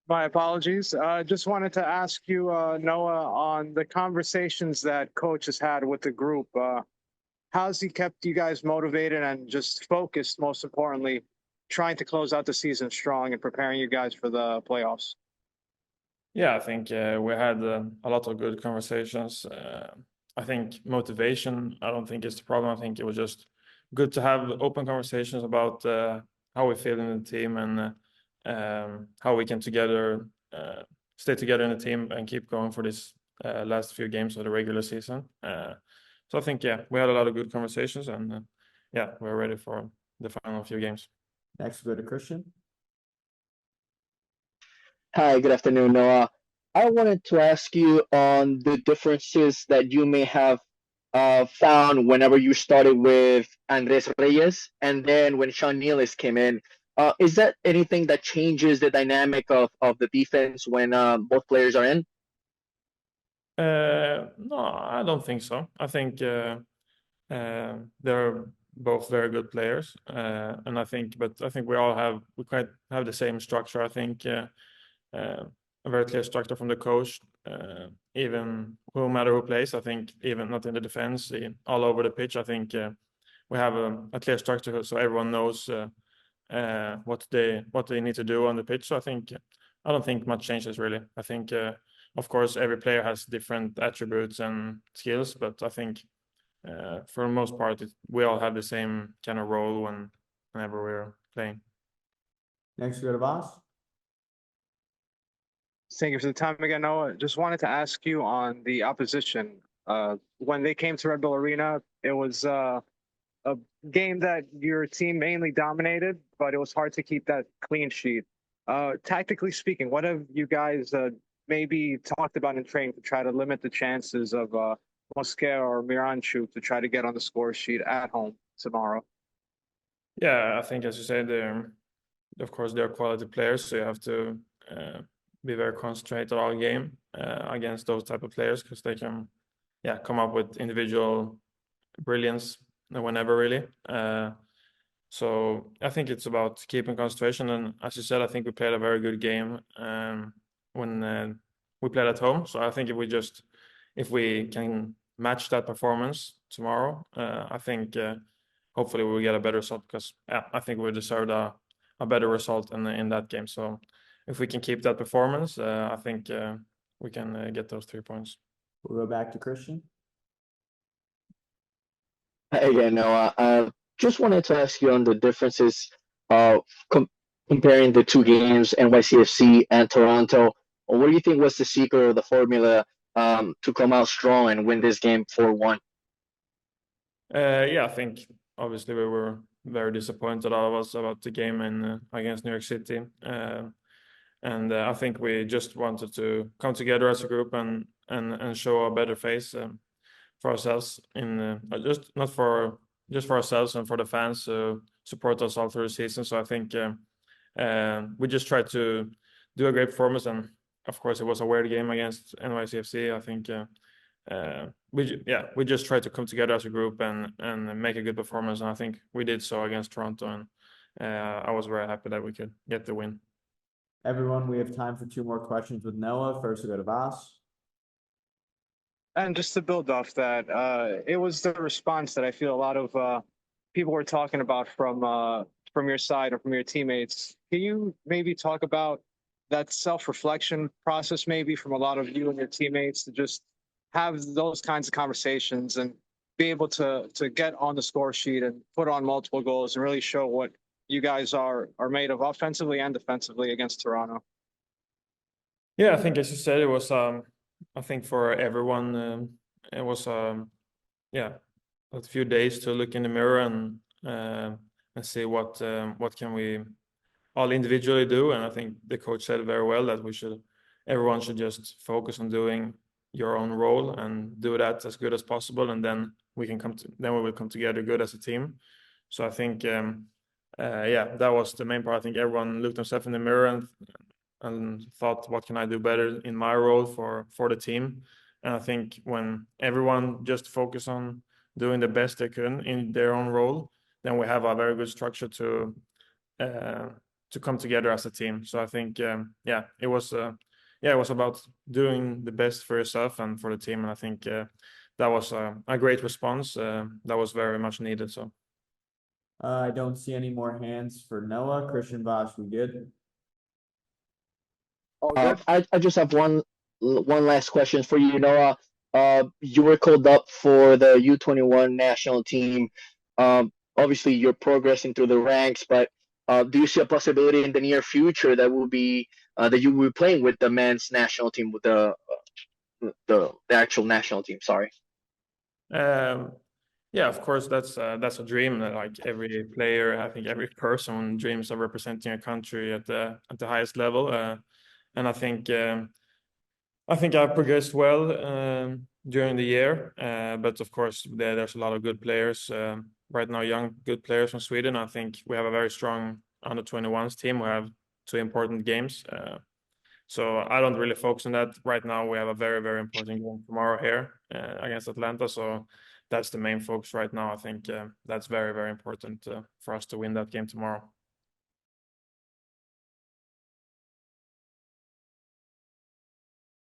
My apologies. Just wanted to ask you, Noah, on the conversations that coach has had with the group. How's he kept you guys motivated and just focused, most importantly, trying to close out the season strong and preparing you guys for the playoffs? Yeah, I think we had a lot of good conversations. I think motivation, I don't think is the problem. I think it was just good to have open conversations about how we feel in the team and how we can together stay together in the team and keep going for this last few games of the regular season. So I think, yeah, we had a lot of good conversations and yeah, we're ready for the final few games. Next, we go to Christian. Hi, good afternoon, Noah. I wanted to ask you on the differences that you may have found whenever you started with Andres Reyes and then when Sean Nealis came in. Is that anything that changes the dynamic of the defense when both players are in? No, I don't think so. I think they're both very good players, and I think we quite have the same structure. I think a very clear structure from the coach. Even no matter who plays, I think even not in the defense, all over the pitch, I think we have a clear structure so everyone knows what they need to do on the pitch. So I don't think much changes really. I think of course every player has different attributes and skills, but I think for the most part we all have the same kind of role whenever we're playing. Next, we go to Voss. Thank you for the time again, Noah. Just wanted to ask you on the opposition. When they came to Red Bull Arena, it was a game that your team mainly dominated, but it was hard to keep that clean sheet. Tactically speaking, what have you guys maybe talked about in training to try to limit the chances of Mosquera or Miranchuk to try to get on the score sheet at home tomorrow? Yeah, I think as you said, of course they're quality players, so you have to be very concentrated all game against those type of players because they can, yeah, come up with individual brilliance whenever really. So I think it's about keeping concentration, and as you said, I think we played a very good game when we played at home. So I think if we can match that performance tomorrow, I think hopefully we'll get a better result because I think we deserved a better result in that game. So if we can keep that performance, I think we can get those 3 points. We'll go back to Christian. Hi again, Noah. Just wanted to ask you on the differences of comparing the two games, NYCFC and Toronto. What do you think was the secret or the formula to come out strong and win this game 4-1? Yeah, I think obviously we were very disappointed, all of us, about the game against New York City. And I think we just wanted to come together as a group and show a better face for ourselves just for ourselves and for the fans who support us all through the season. So I think we just tried to do a great performance, and of course it was a weird game against NYCFC. I think we just tried to come together as a group and make a good performance, and I think we did so against Toronto, and I was very happy that we could get the win. Everyone, we have time for 2 more questions with Noah. First, we go to Voss. And just to build off that, it was the response that I feel a lot of people were talking about from your side or from your teammates. Can you maybe talk about that self-reflection process, maybe from a lot of you and your teammates, to just have those kinds of conversations and be able to get on the score sheet and put on multiple goals and really show what you guys are made of offensively and defensively against Toronto? Yeah, I think as you said, it was I think for everyone it was yeah, a few days to look in the mirror and see what can we all individually do. And I think the coach said very well that everyone should just focus on doing your own role and do that as good as possible, and then we will come together good as a team. So I think yeah, that was the main part. I think everyone looked themselves in the mirror and thought, what can I do better in my role for the team? And I think when everyone just focus on doing the best they can in their own role, then we have a very good structure to come together as a team. So I think it was about doing the best for yourself and for the team, and I think that was a great response. That was very much needed. So I don't see any more hands for Noah. Christian Bosch, we good? All good. I just have one last question for you, Noah. You were called up for the U21 national team. Obviously you're progressing through the ranks, but do you see a possibility in the near future that will be that you will be playing with the men's national team, with the actual national team? Sorry. Yeah, of course, that's a dream. Like every player, I think every person dreams of representing a country at the highest level. And I think I've progressed well during the year. But of course, there's a lot of good players right now, young good players from Sweden. I think we have a very strong under-21s team. We have 2 important games. So I don't really focus on that right now. We have a very, very important game tomorrow here against Atlanta. So that's the main focus right now. I think that's very, very important for us to win that game tomorrow.